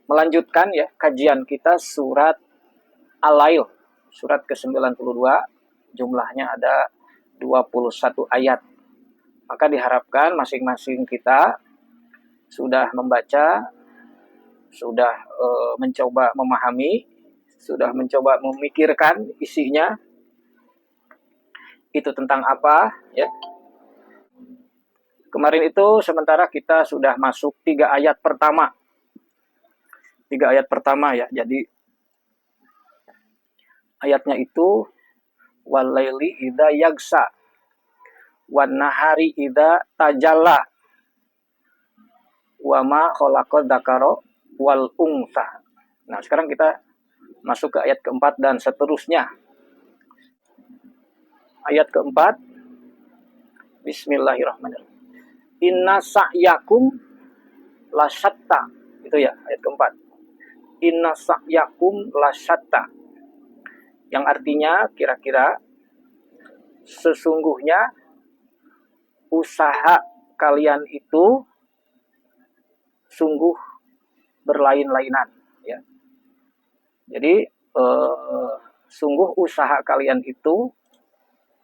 melanjutkan ya kajian kita surat Al-Lail, surat ke-92, jumlahnya ada 21 ayat. Maka diharapkan masing-masing kita sudah membaca, sudah mencoba memahami, sudah mencoba memikirkan isinya, itu tentang apa ya. Kemarin itu sementara kita sudah masuk 3 ayat pertama. 3 ayat pertama ya. Jadi ayatnya itu walaili idza yagsa wan nahari idza tajalla wa ma khalaqad dzakara wal unsa. Nah, sekarang kita masuk ke ayat keempat dan seterusnya. Ayat keempat, Bismillahirrahmanirrahim. Inna sa'yakum lasyatta. Itu ya, ayat keempat. Inna sa'yakum lasyatta. Yang artinya kira-kira sesungguhnya usaha kalian itu sungguh berlain-lainan ya. Jadi sungguh usaha kalian itu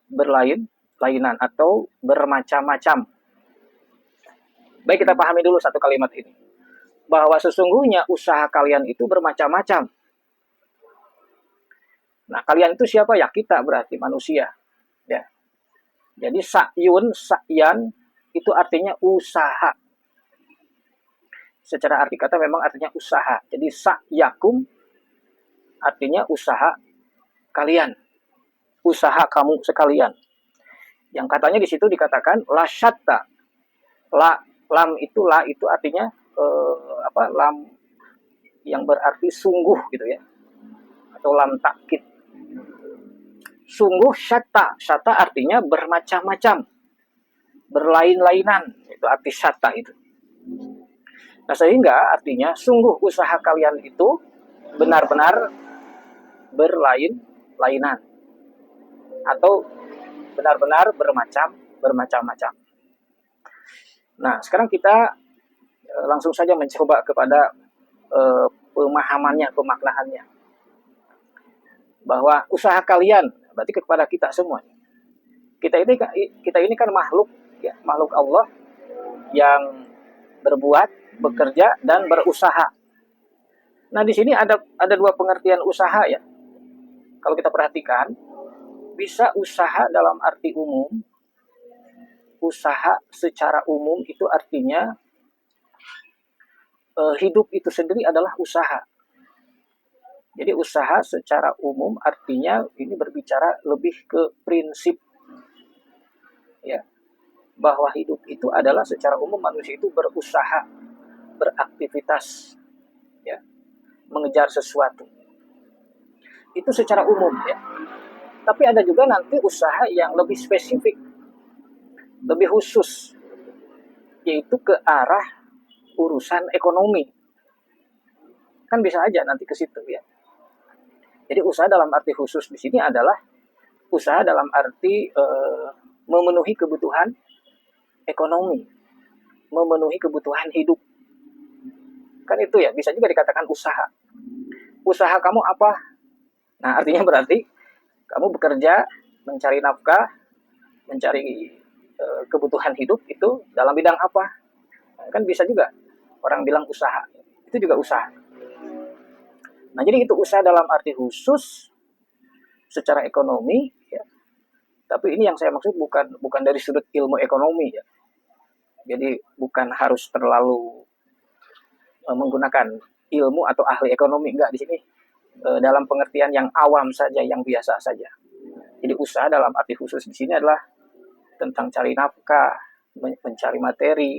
berlain-lainan atau bermacam-macam. Baik, kita pahami dulu satu kalimat ini. Bahwa sesungguhnya usaha kalian itu bermacam-macam. Nah, kalian itu siapa ya? Kita berarti manusia. Ya. Jadi sa'yan itu artinya usaha. Secara arti kata memang artinya usaha. Jadi sa'yakum artinya usaha kalian. Usaha kamu sekalian. Yang katanya di situ dikatakan la syatta. Lam itu artinya lam yang berarti sungguh gitu ya. Atau lam takkid. Sungguh syatta. Syatta artinya bermacam-macam. Berlain-lainan. Itu arti syatta itu. Nah, sehingga artinya sungguh usaha kalian itu benar-benar berlain-lainan. Atau benar-benar bermacam-macam. Nah, sekarang kita langsung saja mencoba kepada pemahamannya, pemaknaannya. Bahwa usaha kalian berarti kepada kita semua. Kita ini kan makhluk ya, makhluk Allah yang berbuat, bekerja dan berusaha. Nah, di sini ada dua pengertian usaha ya. Kalau kita perhatikan, bisa usaha dalam arti umum. Usaha secara umum itu artinya hidup itu sendiri adalah usaha. Jadi usaha secara umum artinya ini berbicara lebih ke prinsip ya, bahwa hidup itu adalah secara umum manusia itu berusaha, beraktivitas ya, mengejar sesuatu. Itu secara umum ya. Tapi ada juga nanti usaha yang lebih spesifik, lebih khusus, yaitu ke arah urusan ekonomi. Kan bisa aja nanti ke situ ya. Jadi usaha dalam arti khusus di sini adalah usaha dalam arti memenuhi kebutuhan ekonomi, memenuhi kebutuhan hidup. Kan itu ya, bisa juga dikatakan usaha. Usaha kamu apa? Nah, artinya berarti kamu bekerja, mencari nafkah, mencari kebutuhan hidup itu dalam bidang apa? Kan bisa juga orang bilang usaha. Itu juga usaha. Nah, jadi itu usaha dalam arti khusus secara ekonomi ya. Tapi ini yang saya maksud bukan dari sudut ilmu ekonomi ya. Jadi bukan harus terlalu menggunakan ilmu atau ahli ekonomi, enggak, di sini dalam pengertian yang awam saja, yang biasa saja. Jadi usaha dalam arti khusus di sini adalah tentang cari nafkah, mencari materi,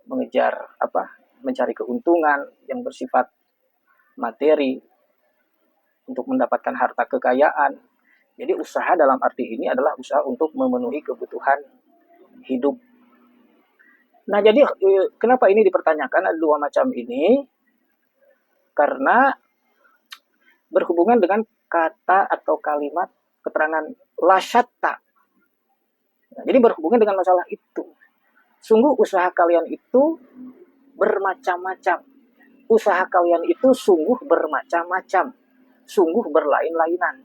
mencari keuntungan yang bersifat materi untuk mendapatkan harta kekayaan. Jadi usaha dalam arti ini adalah usaha untuk memenuhi kebutuhan hidup. Nah, jadi kenapa ini dipertanyakan? Ada dua macam ini. Karena berhubungan dengan kata atau kalimat keterangan lasyatta. Nah, jadi berhubungan dengan masalah itu. Sungguh usaha kalian itu bermacam-macam. usaha kalian itu sungguh bermacam-macam, sungguh berlain-lainan.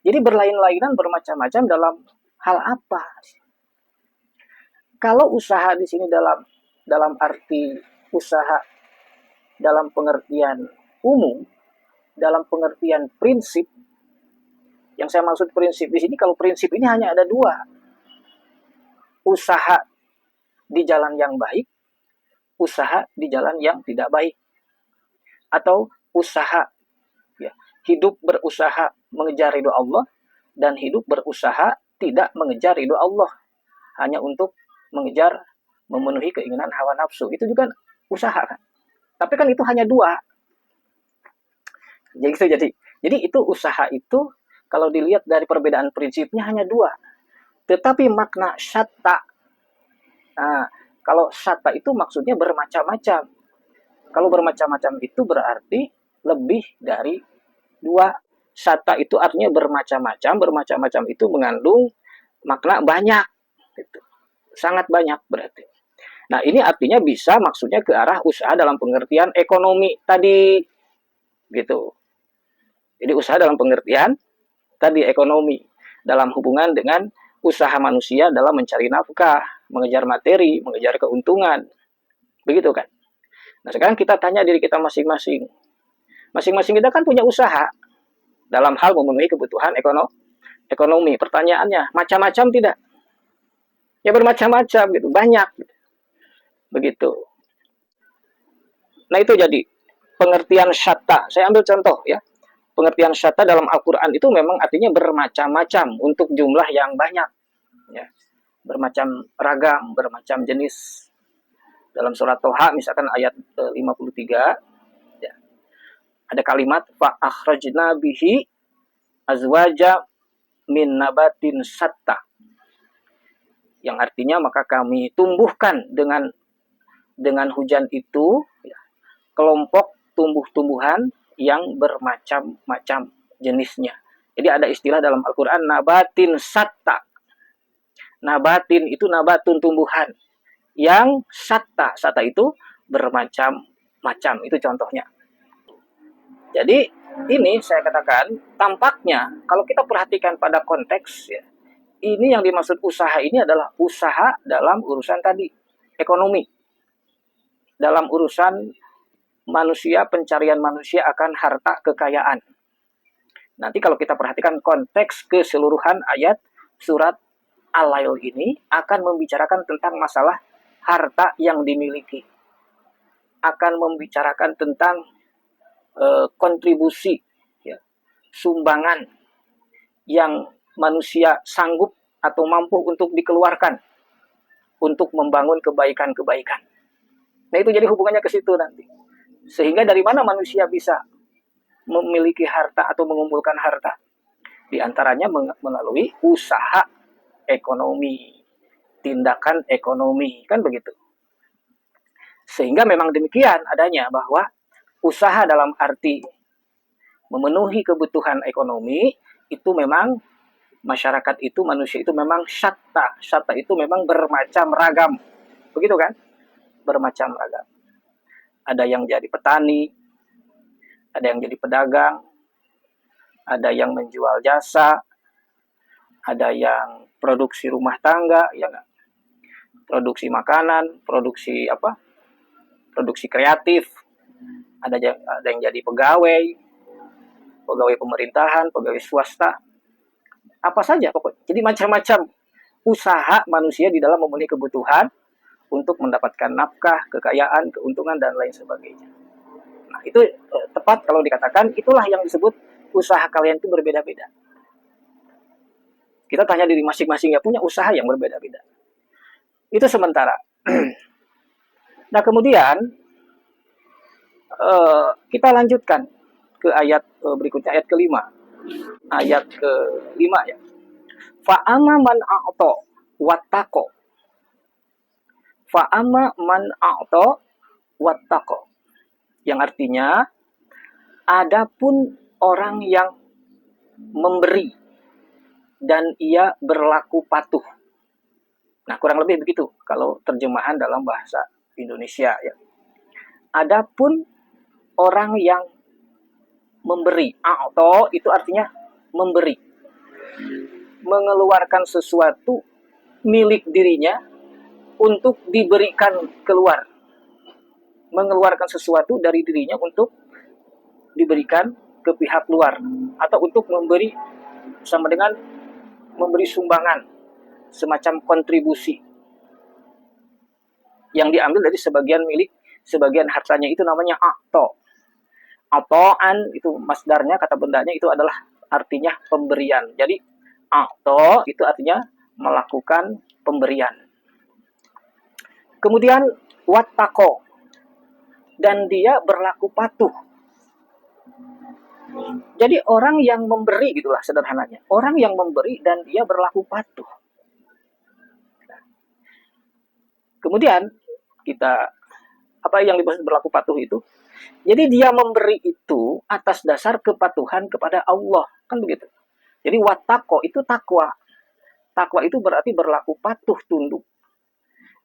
Jadi berlain-lainan, bermacam-macam dalam hal apa? Kalau usaha di sini dalam arti usaha dalam pengertian umum, dalam pengertian prinsip, yang saya maksud prinsip di sini, kalau prinsip ini hanya ada dua. Usaha di jalan yang baik, usaha di jalan yang tidak baik. Atau usaha, ya, hidup berusaha mengejar ridho Allah, dan hidup berusaha tidak mengejar ridho Allah, hanya untuk mengejar, memenuhi keinginan hawa nafsu. Itu juga usaha kan. Tapi kan itu hanya dua. Jadi itu usaha itu kalau dilihat dari perbedaan prinsipnya hanya dua. Tetapi makna syatta, nah, kalau syatta itu maksudnya bermacam-macam. Kalau bermacam-macam itu berarti lebih dari dua. Syatta itu artinya bermacam-macam. Bermacam-macam itu mengandung makna banyak. Gitu. Sangat banyak berarti. Nah, ini artinya bisa maksudnya ke arah usaha dalam pengertian ekonomi tadi. Gitu. Jadi usaha dalam pengertian tadi ekonomi, dalam hubungan dengan usaha manusia dalam mencari nafkah, mengejar materi, mengejar keuntungan. Begitu kan? Nah, sekarang kita tanya diri kita masing-masing. Masing-masing kita kan punya usaha dalam hal memenuhi kebutuhan ekonomi. Pertanyaannya, macam-macam tidak? Ya bermacam-macam gitu, banyak. Begitu. Nah, itu jadi pengertian syatta. Saya ambil contoh ya. Pengertian syatta dalam Al-Quran itu memang artinya bermacam-macam untuk jumlah yang banyak. Ya. Bermacam ragam, bermacam jenis. Dalam surat Toha misalkan ayat 53, ya, ada kalimat fa'akhrajna bihi azwaja min nabatin syatta, yang artinya maka kami tumbuhkan dengan hujan itu, ya, kelompok tumbuh-tumbuhan yang bermacam-macam jenisnya. Jadi ada istilah dalam Al-Quran nabatin syatta. Nabatin itu nabatun tumbuhan. Yang syatta, syatta itu bermacam-macam. Itu contohnya. Jadi ini saya katakan tampaknya kalau kita perhatikan pada konteks ya, ini yang dimaksud usaha ini adalah usaha dalam urusan tadi ekonomi. Dalam urusan manusia, pencarian manusia akan harta kekayaan. Nanti kalau kita perhatikan konteks keseluruhan ayat surat Al-Lail ini akan membicarakan tentang masalah harta yang dimiliki. Akan membicarakan tentang kontribusi, ya, sumbangan yang manusia sanggup atau mampu untuk dikeluarkan untuk membangun kebaikan-kebaikan. Nah, itu jadi hubungannya ke situ nanti. Sehingga dari mana manusia bisa memiliki harta atau mengumpulkan harta? Di antaranya melalui usaha ekonomi, tindakan ekonomi, kan begitu. Sehingga memang demikian adanya bahwa usaha dalam arti memenuhi kebutuhan ekonomi itu memang masyarakat itu, manusia itu memang syatta. Syatta itu memang bermacam ragam. Begitu kan? Bermacam ragam. Ada yang jadi petani, ada yang jadi pedagang, ada yang menjual jasa, ada yang produksi rumah tangga, ya kan? Produksi makanan, produksi apa? Produksi kreatif. Ada yang jadi pegawai pemerintahan, pegawai swasta, apa saja pokoknya. Jadi macam-macam usaha manusia di dalam memenuhi kebutuhan untuk mendapatkan nafkah, kekayaan, keuntungan, dan lain sebagainya. Nah, itu tepat kalau dikatakan itulah yang disebut usaha kalian itu berbeda-beda. Kita tanya diri masing-masing ya punya usaha yang berbeda-beda. Itu sementara. Nah, kemudian kita lanjutkan ke ayat berikutnya, ayat kelima. Ayat kelima ya. Fa'ama man a'ta wattaqo. Fa'ama man a'ta wattaqo. Yang artinya, adapun orang yang memberi dan ia berlaku patuh. Nah, kurang lebih begitu kalau terjemahan dalam bahasa Indonesia ya. Adapun orang yang memberi, atau itu artinya memberi, mengeluarkan sesuatu milik dirinya untuk diberikan keluar, mengeluarkan sesuatu dari dirinya untuk diberikan ke pihak luar, atau untuk memberi sama dengan memberi sumbangan, semacam kontribusi yang diambil dari sebagian milik, sebagian hartanya, itu namanya akto. Atoan itu masdarnya, kata bendanya itu adalah artinya pemberian. Jadi akto itu artinya melakukan pemberian. Kemudian wattaqo, dan dia berlaku patuh. Jadi orang yang memberi, gitulah sederhananya. Orang yang memberi dan dia berlaku patuh. Kemudian kita, apa yang dimaksud berlaku patuh itu? Jadi dia memberi itu atas dasar kepatuhan kepada Allah, kan begitu. Jadi wattaqo itu takwa. Takwa itu berarti berlaku patuh, tunduk.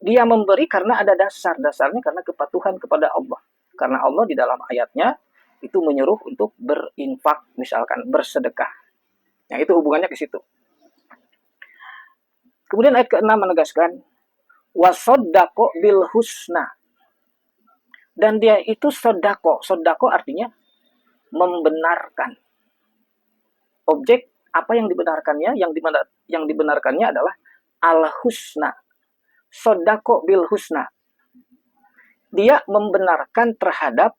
Dia memberi karena ada dasarnya karena kepatuhan kepada Allah. Karena Allah di dalam ayatnya itu menyuruh untuk berinfak, misalkan bersedekah. Nah, itu hubungannya ke situ. Kemudian ayat ke-6 menegaskan wasoddaqo bil husna. Dan dia itu sodako. Sodako artinya membenarkan. Objek apa yang dibenarkannya? Yang dibenarkannya adalah al-husna. Sodako bil husna. Dia membenarkan terhadap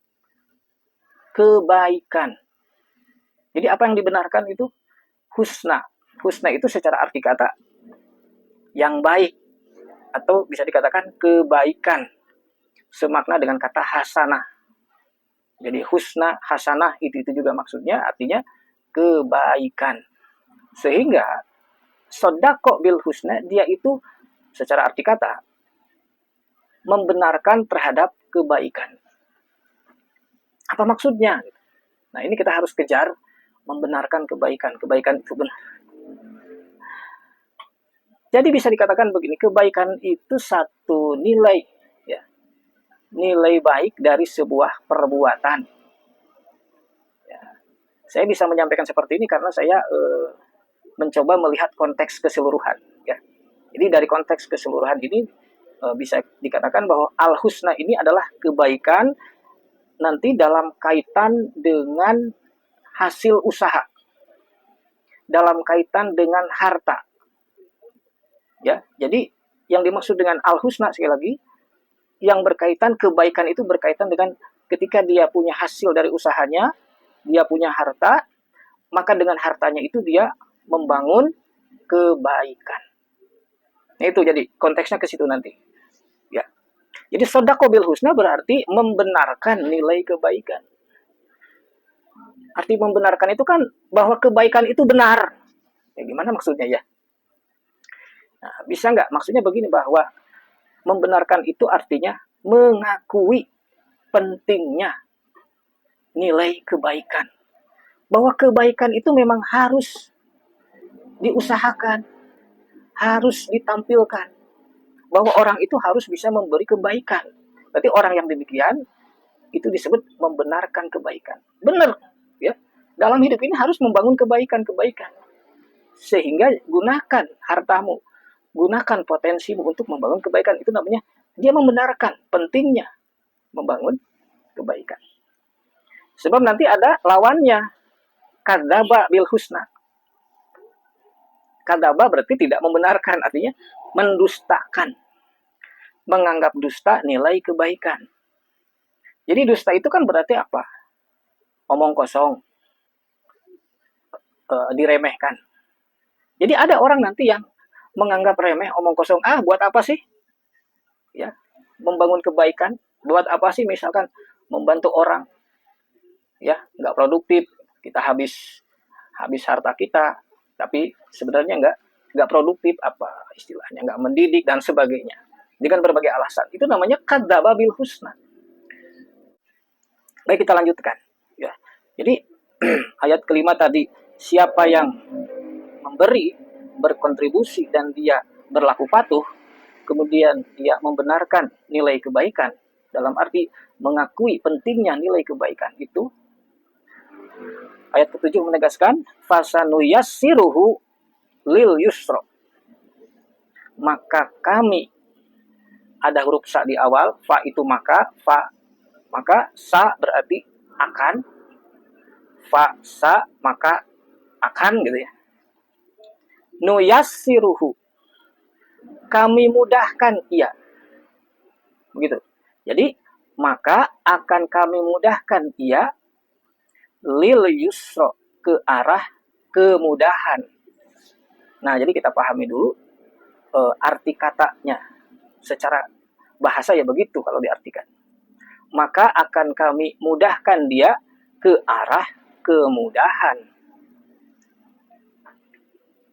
kebaikan. Jadi apa yang dibenarkan itu? Husna. Husna itu secara arti kata yang baik. Atau bisa dikatakan kebaikan. Semakna dengan kata hasanah. Jadi husna, hasanah itu juga maksudnya artinya kebaikan. Sehingga sodako bil husna, dia itu secara arti kata membenarkan terhadap kebaikan. Apa maksudnya? Nah, ini kita harus kejar membenarkan kebaikan. Kebaikan itu benar. Jadi bisa dikatakan begini, kebaikan itu satu nilai, ya, nilai baik dari sebuah perbuatan. Ya, saya bisa menyampaikan seperti ini karena saya mencoba melihat konteks keseluruhan. Ya. Jadi dari konteks keseluruhan ini bisa dikatakan bahwa al-husna ini adalah kebaikan nanti dalam kaitan dengan hasil usaha, dalam kaitan dengan harta. Ya, jadi yang dimaksud dengan al-husna sekali lagi, yang berkaitan kebaikan itu berkaitan dengan ketika dia punya hasil dari usahanya, dia punya harta, maka dengan hartanya itu dia membangun kebaikan. Nah, itu jadi konteksnya ke situ nanti. Ya. Jadi sodako bil husna berarti membenarkan nilai kebaikan. Arti membenarkan itu kan bahwa kebaikan itu benar. Ya, gimana maksudnya ya? Nah, bisa nggak? Maksudnya begini, bahwa membenarkan itu artinya mengakui pentingnya nilai kebaikan. Bahwa kebaikan itu memang harus diusahakan, harus ditampilkan. Bahwa orang itu harus bisa memberi kebaikan. Berarti orang yang demikian itu disebut membenarkan kebaikan. Benar, ya. Dalam hidup ini harus membangun kebaikan-kebaikan. Sehingga gunakan hartamu, gunakan potensimu untuk membangun kebaikan. Itu namanya dia membenarkan pentingnya membangun kebaikan. Sebab nanti ada lawannya, kadzaba bil husna. Kadzaba berarti tidak membenarkan, artinya mendustakan, menganggap dusta nilai kebaikan. Jadi dusta itu kan berarti apa? Omong kosong, diremehkan. Jadi ada orang nanti yang menganggap remeh, omong kosong. Buat apa sih? Ya, membangun kebaikan. Buat apa sih? Misalkan membantu orang, ya, nggak produktif. Kita habis harta kita, tapi sebenarnya nggak produktif, apa istilahnya, nggak mendidik dan sebagainya. Dengan berbagai alasan. Itu namanya kadzaba bil husna. Baik, kita lanjutkan. Ya, jadi ayat kelima tadi, siapa yang memberi, berkontribusi, dan dia berlaku patuh, kemudian dia membenarkan nilai kebaikan dalam arti mengakui pentingnya nilai kebaikan itu, ayat ke-7 menegaskan fasanuyassiruhu lil yusra. Maka kami, ada huruf sa di awal, fa itu maka, sa berarti akan, fa sa maka akan gitu ya. Nuyassiruhu, kami mudahkan ia. Begitu. Jadi maka akan kami mudahkan ia lil yusra, ke arah kemudahan. Nah, jadi kita pahami dulu arti katanya. Secara bahasa ya begitu kalau diartikan. Maka akan kami mudahkan dia ke arah kemudahan.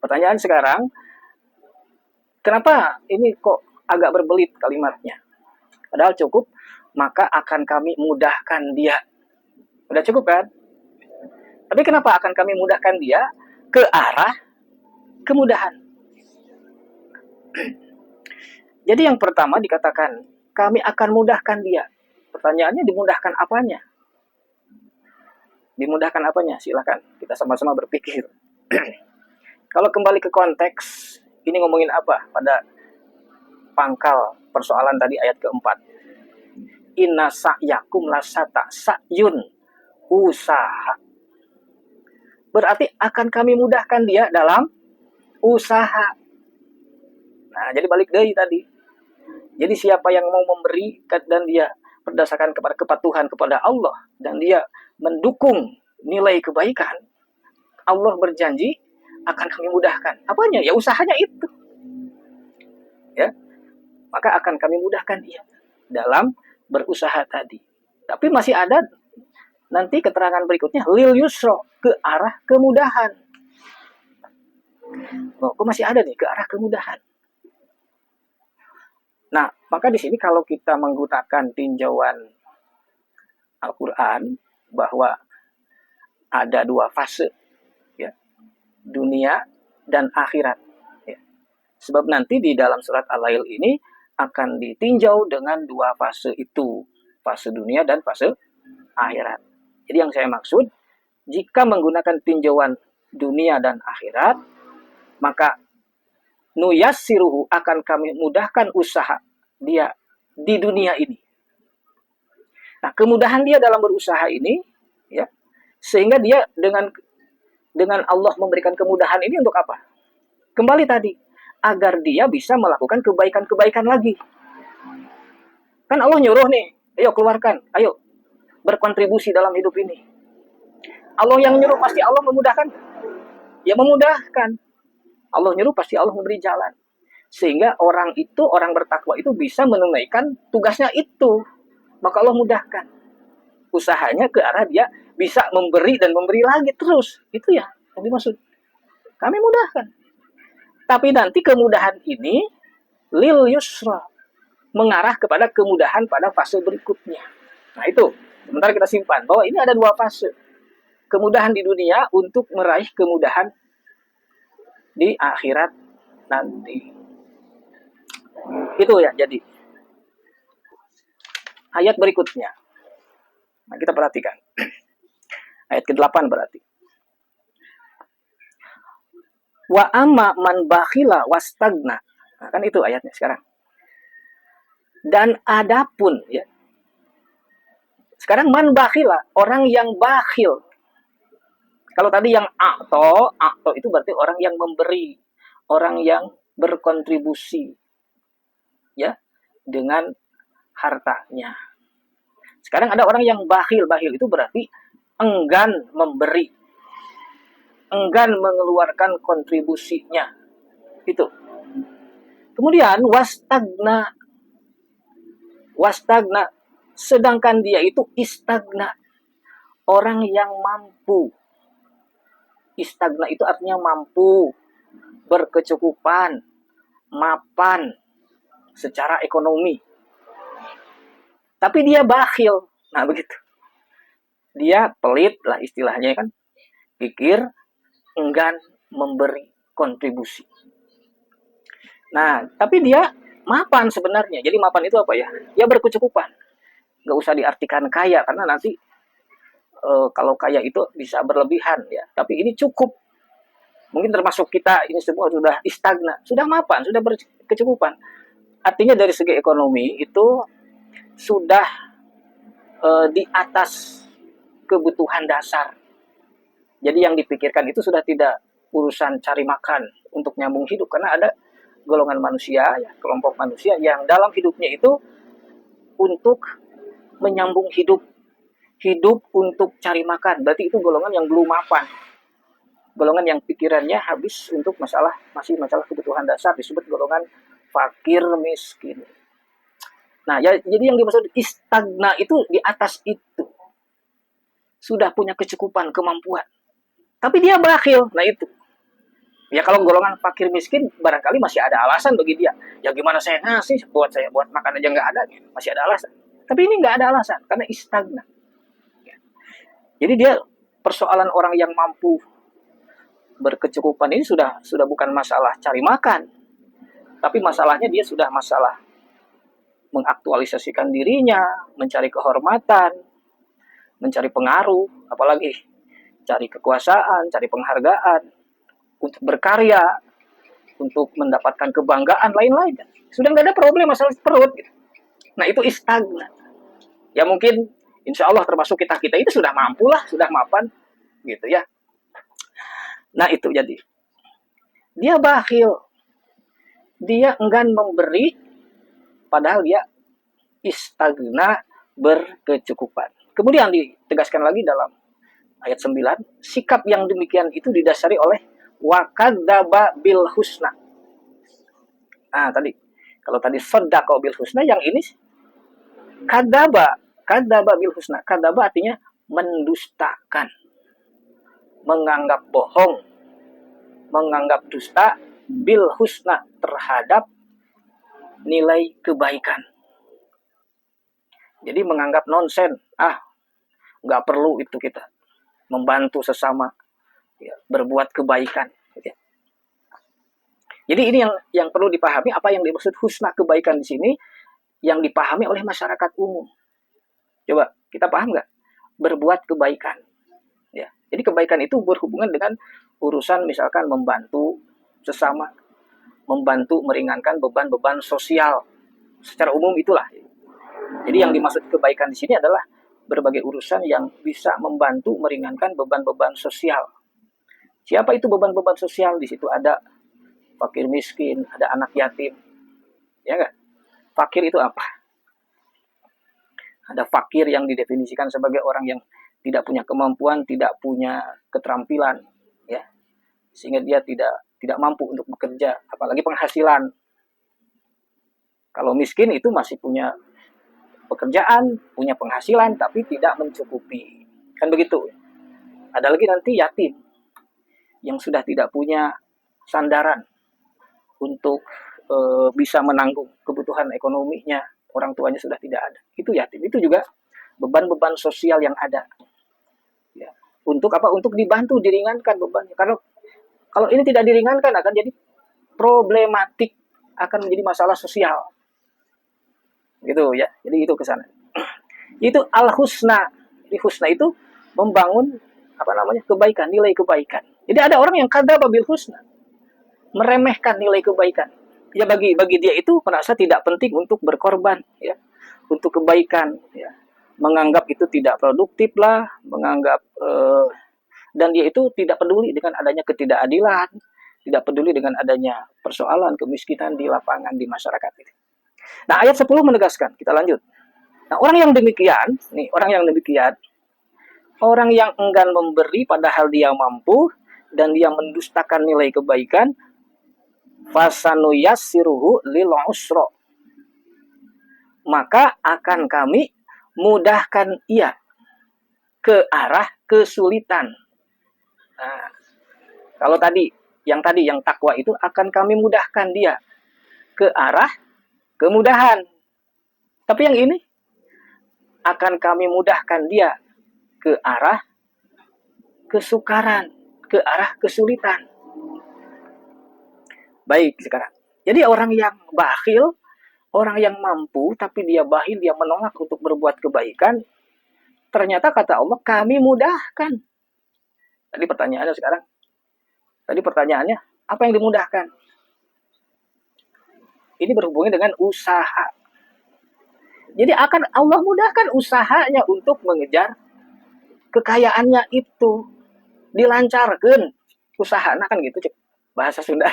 Pertanyaan sekarang, kenapa ini kok agak berbelit kalimatnya? Padahal cukup, maka akan kami mudahkan dia. Udah cukup kan? Tapi kenapa akan kami mudahkan dia ke arah kemudahan? Jadi yang pertama dikatakan, kami akan mudahkan dia. Pertanyaannya, dimudahkan apanya? Dimudahkan apanya? Silakan kita sama-sama berpikir. Kalau kembali ke konteks, ini ngomongin apa pada pangkal persoalan tadi ayat keempat. Inna sa'yakum lasata, sa'yun, usaha. Berarti akan kami mudahkan dia dalam usaha. Nah, jadi balik dari tadi. Jadi siapa yang mau memberi dan dia berdasarkan kepada kepatuhan kepada Allah dan dia mendukung nilai kebaikan, Allah berjanji akan kami mudahkan. Apanya? Ya usahanya itu. Ya. Maka akan kami mudahkan dia dalam berusaha tadi. Tapi masih ada nanti keterangan berikutnya, lil yusra, ke arah kemudahan. Oh, kok masih ada nih ke arah kemudahan? Nah, maka di sini kalau kita menggunakan tinjauan Al-Quran bahwa ada dua fase, ya, dunia dan akhirat. Ya. Sebab nanti di dalam surat Al-Lail ini akan ditinjau dengan dua fase itu, fase dunia dan fase akhirat. Jadi yang saya maksud, jika menggunakan tinjauan dunia dan akhirat, maka nuyassiruhu, akan kami mudahkan usaha dia di dunia ini. Nah, kemudahan dia dalam berusaha ini, ya, sehingga dia dengan Allah memberikan kemudahan ini untuk apa? Kembali tadi, agar dia bisa melakukan kebaikan-kebaikan lagi. Kan Allah nyuruh nih, ayo keluarkan, ayo berkontribusi dalam hidup ini. Allah yang nyuruh, pasti Allah memudahkan. Ya memudahkan. Allah nyuruh, pasti Allah memberi jalan. Sehingga orang bertakwa itu bisa menunaikan tugasnya itu. Maka Allah mudahkan. Usahanya ke arah dia bisa memberi dan memberi lagi terus. Itu ya yang dimaksud. Kami mudahkan. Tapi nanti kemudahan ini lil yusra, mengarah kepada kemudahan pada fase berikutnya. Nah itu, sebentar kita simpan bahwa ini ada dua fase. Kemudahan di dunia untuk meraih kemudahan di akhirat nanti. Itu ya, jadi ayat berikutnya. Nah, kita perhatikan. Ayat ke-8 berarti. Wa amma man bakhila wastagna. Nah, kan itu ayatnya sekarang. Dan adapun, ya. Sekarang man bakhila, orang yang bakhil. Kalau tadi yang a'to itu berarti orang yang memberi, orang yang berkontribusi, ya, dengan hartanya. Sekarang ada orang yang bakhil itu berarti enggan memberi, enggan mengeluarkan kontribusinya. Itu. Kemudian wastagna, sedangkan dia itu istagna, orang yang mampu. Istagna itu artinya mampu, berkecukupan, mapan secara ekonomi. Tapi dia bakhil. Nah, begitu. Dia pelit lah istilahnya kan. Pikir, enggan memberi kontribusi. Nah, tapi dia mapan sebenarnya. Jadi mapan itu apa ya? Ya berkecukupan. nggak usah diartikan kaya, karena nanti kalau kaya itu bisa berlebihan ya. Tapi ini cukup. Mungkin termasuk kita ini semua sudah istagna, sudah mapan, sudah berkecukupan. Artinya dari segi ekonomi itu sudah di atas kebutuhan dasar. Jadi yang dipikirkan itu sudah tidak urusan cari makan untuk nyambung hidup, karena ada golongan manusia, ya, kelompok manusia yang dalam hidupnya itu untuk menyambung hidup, hidup untuk cari makan. Berarti itu golongan yang belum mapan, golongan yang pikirannya habis untuk masih masalah kebutuhan dasar, disebut golongan fakir miskin. Nah, ya, jadi yang dimaksud istagna itu di atas itu sudah punya kecukupan, kemampuan, tapi dia bakhil. Nah itu ya, kalau golongan fakir miskin barangkali masih ada alasan bagi dia. Ya gimana saya ngasih, buat makan aja nggak ada, masih ada alasan. Tapi ini nggak ada alasan karena istagna. Jadi dia, persoalan orang yang mampu berkecukupan ini sudah bukan masalah cari makan, tapi masalahnya dia sudah masalah mengaktualisasikan dirinya, mencari kehormatan, mencari pengaruh, apalagi cari kekuasaan, cari penghargaan, untuk berkarya, untuk mendapatkan kebanggaan lain-lain. Sudah nggak ada problem masalah perut. Gitu. Nah itu istagna. Ya mungkin insya Allah termasuk kita itu sudah mampu lah, sudah mapan, gitu ya. Nah itu jadi dia bakhil, dia enggan memberi, padahal dia istagna, berkecukupan. Kemudian ditegaskan lagi dalam ayat 9, sikap yang demikian itu didasari oleh wakadzaba bil husna. Nah tadi, kalau tadi sodako bil husna, yang ini kadaba bil husna. Kadaba artinya mendustakan, menganggap bohong, menganggap dusta, bil husna, terhadap nilai kebaikan. Jadi menganggap nonsen, nggak perlu itu kita membantu sesama, ya, berbuat kebaikan. Ya. Jadi ini yang perlu dipahami, apa yang dimaksud husna, kebaikan di sini yang dipahami oleh masyarakat umum. Coba kita paham nggak? Berbuat kebaikan. Ya. Jadi kebaikan itu berhubungan dengan urusan misalkan membantu sesama, membantu meringankan beban-beban sosial. Secara umum itulah. Jadi yang dimaksud kebaikan di sini adalah berbagai urusan yang bisa membantu meringankan beban-beban sosial. Siapa itu beban-beban sosial? Di situ ada fakir miskin, ada anak yatim. Ya enggak? Fakir itu apa? Ada fakir yang didefinisikan sebagai orang yang tidak punya kemampuan, tidak punya keterampilan, ya. Sehingga dia tidak mampu untuk bekerja, apalagi penghasilan. Kalau miskin itu masih punya pekerjaan, punya penghasilan, tapi tidak mencukupi. Kan begitu. Ada lagi nanti yatim, yang sudah tidak punya sandaran untuk bisa menanggung kebutuhan ekonominya, orang tuanya sudah tidak ada. Itu yatim. Itu juga beban-beban sosial yang ada. Ya. Untuk apa? Untuk dibantu, diringankan bebannya. Karena kalau ini tidak diringankan akan jadi problematik, akan menjadi masalah sosial. Gitu ya. Jadi itu ke sana. Itu al-husna. Jadi husna itu membangun kebaikan, nilai kebaikan. Jadi ada orang yang kadzaba bil husna, meremehkan nilai kebaikan. Ya bagi dia itu merasa tidak penting untuk berkorban, ya, untuk kebaikan, ya. Menganggap itu tidak produktif lah, menganggap dan dia itu tidak peduli dengan adanya ketidakadilan, tidak peduli dengan adanya persoalan kemiskinan di lapangan, di masyarakat ini. Nah, ayat 10 menegaskan, kita lanjut. Nah, orang yang demikian, orang yang enggan memberi padahal dia mampu dan dia mendustakan nilai kebaikan, fasanuyassiruhu lil usra, maka akan kami mudahkan ia ke arah kesulitan. Nah, kalau yang takwa itu akan kami mudahkan dia ke arah kemudahan. Tapi yang ini akan kami mudahkan dia ke arah kesukaran, ke arah kesulitan. Baik, sekarang. Jadi orang yang bakhil, Orang yang mampu tapi dia bakhil, dia menolak untuk berbuat kebaikan, ternyata kata Allah, kami mudahkan. Tadi pertanyaannya sekarang, tadi pertanyaannya, apa yang dimudahkan? Ini berhubungan dengan usaha. Jadi akan Allah mudahkan usahanya untuk mengejar kekayaannya itu. Dilancarkan usaha, nah kan gitu bahasa Sunda.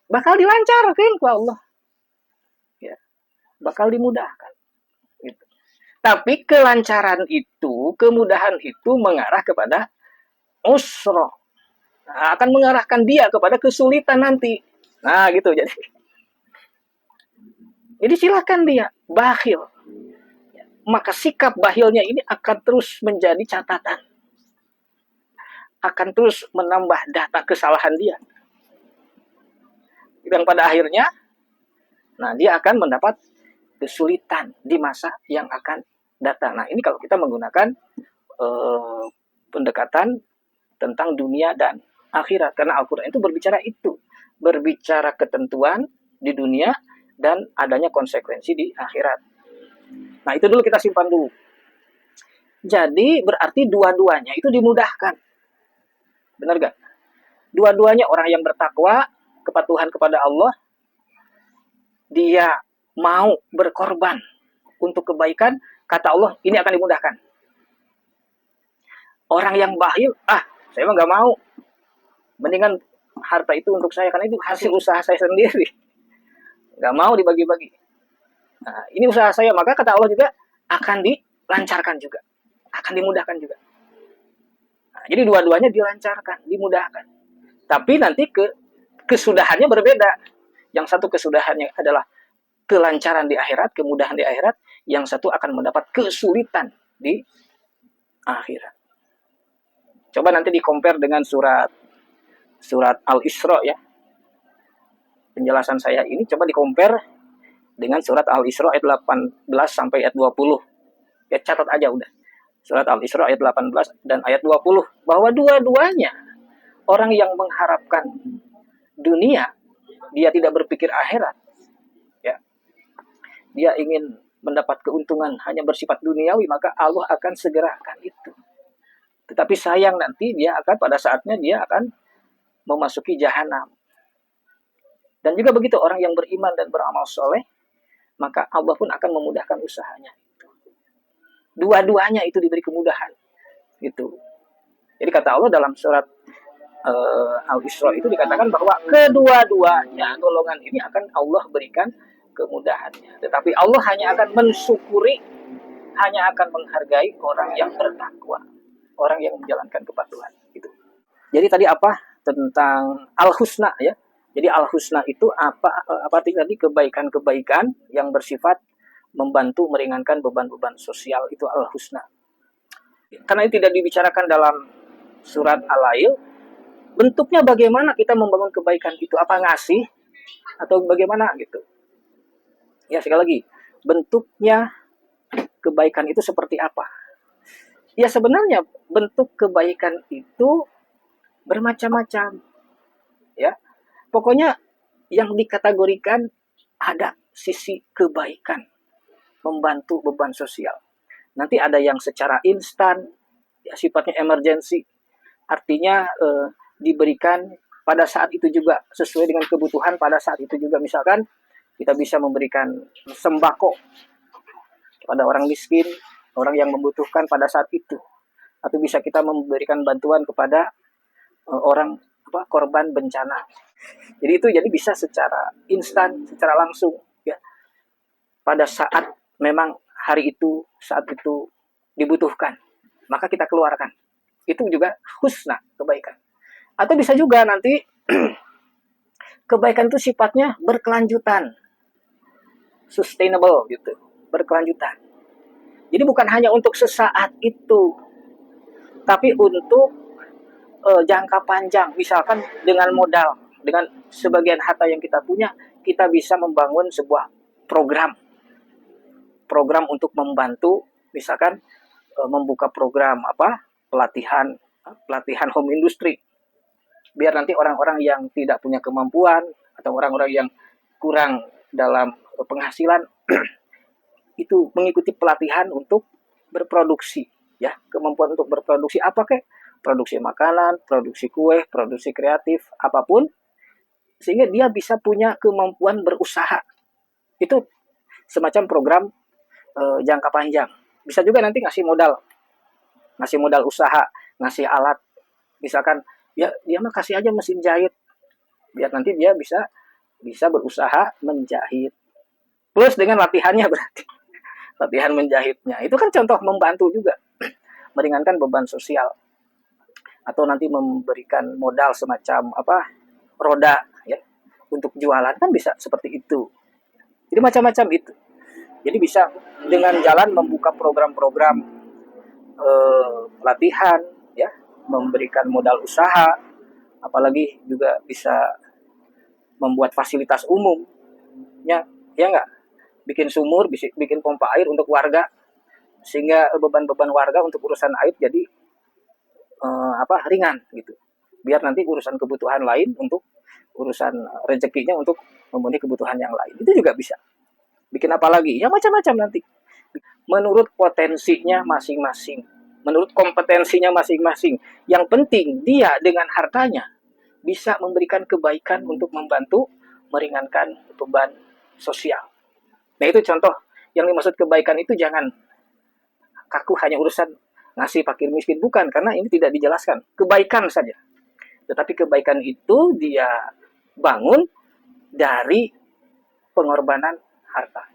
Bakal dilancarkan ku Allah. Ya, bakal dimudahkan. Gitu. Tapi kelancaran itu, kemudahan itu mengarah kepada usra. Nah, akan mengarahkan dia kepada kesulitan nanti. Nah, gitu. Jadi silakan dia bakhil. Maka sikap bakhilnya ini akan terus menjadi catatan. Akan terus menambah data kesalahan dia. Dan pada akhirnya, nah dia akan mendapat kesulitan di masa yang akan datang. Nah, ini kalau kita menggunakan pendekatan tentang dunia dan akhirat. Karena Al-Quran itu berbicara itu. Berbicara ketentuan di dunia dan adanya konsekuensi di akhirat. Nah, itu dulu kita simpan dulu. Jadi, berarti dua-duanya itu dimudahkan. Benar gak? Dua-duanya orang yang bertakwa, kepatuhan kepada Allah, dia mau berkorban untuk kebaikan, kata Allah, ini akan dimudahkan. Orang yang bakhil, saya mah gak mau. Mendingan harta itu untuk saya, karena itu hasil usaha saya sendiri. Gak mau dibagi-bagi. Nah, ini usaha saya, maka kata Allah juga akan dilancarkan juga. Akan dimudahkan juga. Nah, jadi dua-duanya dilancarkan, dimudahkan. Tapi nanti kesudahannya berbeda. Yang satu kesudahannya adalah kelancaran di akhirat, kemudahan di akhirat. Yang satu akan mendapat kesulitan di akhirat. Coba nanti di-compare dengan surat Al-Isra ya. Penjelasan saya ini coba di-compare dengan surat Al-Isra ayat 18 sampai ayat 20. Ya catat aja udah. Surat Al-Isra ayat 18 dan ayat 20. Bahwa dua-duanya orang yang mengharapkan dunia, dia tidak berpikir akhirat. Ya. Dia ingin mendapat keuntungan hanya bersifat duniawi, maka Allah akan segerakan itu. Tetapi sayang nanti dia akan pada saatnya dia akan memasuki jahanam. Dan juga begitu orang yang beriman dan beramal soleh, maka Allah pun akan memudahkan usahanya. Dua-duanya itu diberi kemudahan. Gitu. Jadi kata Allah dalam surat Al-Isra itu dikatakan bahwa kedua-duanya golongan ini akan Allah berikan kemudahannya. Tetapi Allah hanya akan mensyukuri, hanya akan menghargai orang yang bertakwa, orang yang menjalankan kepatuhan. Gitu. Jadi tadi apa tentang al-husna ya? Jadi al-husna itu apa tadi kebaikan-kebaikan yang bersifat membantu meringankan beban-beban sosial, itu al-husna. Karena ini tidak dibicarakan dalam surat Al-Lail, bentuknya bagaimana kita membangun kebaikan itu, apa ngasih atau bagaimana gitu. Ya sekali lagi, bentuknya kebaikan itu seperti apa? Ya sebenarnya bentuk kebaikan itu bermacam-macam. Ya. Pokoknya yang dikategorikan ada sisi kebaikan, membantu beban sosial. Nanti ada yang secara instan, ya sifatnya emergensi, artinya diberikan pada saat itu juga sesuai dengan kebutuhan pada saat itu juga. Misalkan kita bisa memberikan sembako kepada orang miskin, orang yang membutuhkan pada saat itu, atau bisa kita memberikan bantuan kepada orang korban bencana. Jadi itu bisa secara instan, secara langsung ya. Pada saat memang hari itu, saat itu dibutuhkan, maka kita keluarkan. Itu juga husna, kebaikan. Atau bisa juga nanti kebaikan itu sifatnya berkelanjutan, sustainable gitu, berkelanjutan. Jadi bukan hanya untuk sesaat itu, tapi untuk jangka panjang. Misalkan dengan modal, dengan sebagian harta yang kita punya, kita bisa membangun sebuah program untuk membantu, misalkan membuka program pelatihan home industry, biar nanti orang-orang yang tidak punya kemampuan atau orang-orang yang kurang dalam penghasilan itu mengikuti pelatihan untuk berproduksi, ya, kemampuan untuk berproduksi apa kek, produksi makanan, produksi kue, produksi kreatif, apapun, sehingga dia bisa punya kemampuan berusaha. Itu semacam program jangka panjang. Bisa juga nanti ngasih modal usaha, ngasih alat, misalkan ya dia mah kasih aja mesin jahit, biar nanti dia bisa bisa berusaha menjahit. Plus dengan latihannya berarti latihan menjahitnya. Itu kan contoh membantu juga, meringankan beban sosial. Atau nanti memberikan modal semacam apa roda ya untuk jualan kan bisa seperti itu. Jadi macam-macam itu. Jadi bisa dengan jalan membuka program-program latihan ya, memberikan modal usaha, apalagi juga bisa membuat fasilitas umum ya, ya enggak, bikin sumur, bikin pompa air untuk warga, sehingga beban-beban warga untuk urusan air jadi ringan gitu, biar nanti urusan kebutuhan lain untuk urusan rezekinya untuk memenuhi kebutuhan yang lain itu juga bisa. Bikin apa lagi ya, macam-macam nanti menurut potensinya masing-masing, menurut kompetensinya masing-masing. Yang penting dia dengan hartanya bisa memberikan kebaikan untuk membantu meringankan beban sosial. Nah itu contoh yang dimaksud kebaikan itu, jangan kaku hanya urusan ngasih fakir miskin, bukan, karena ini tidak dijelaskan. Kebaikan saja. Tetapi kebaikan itu dia bangun dari pengorbanan harta.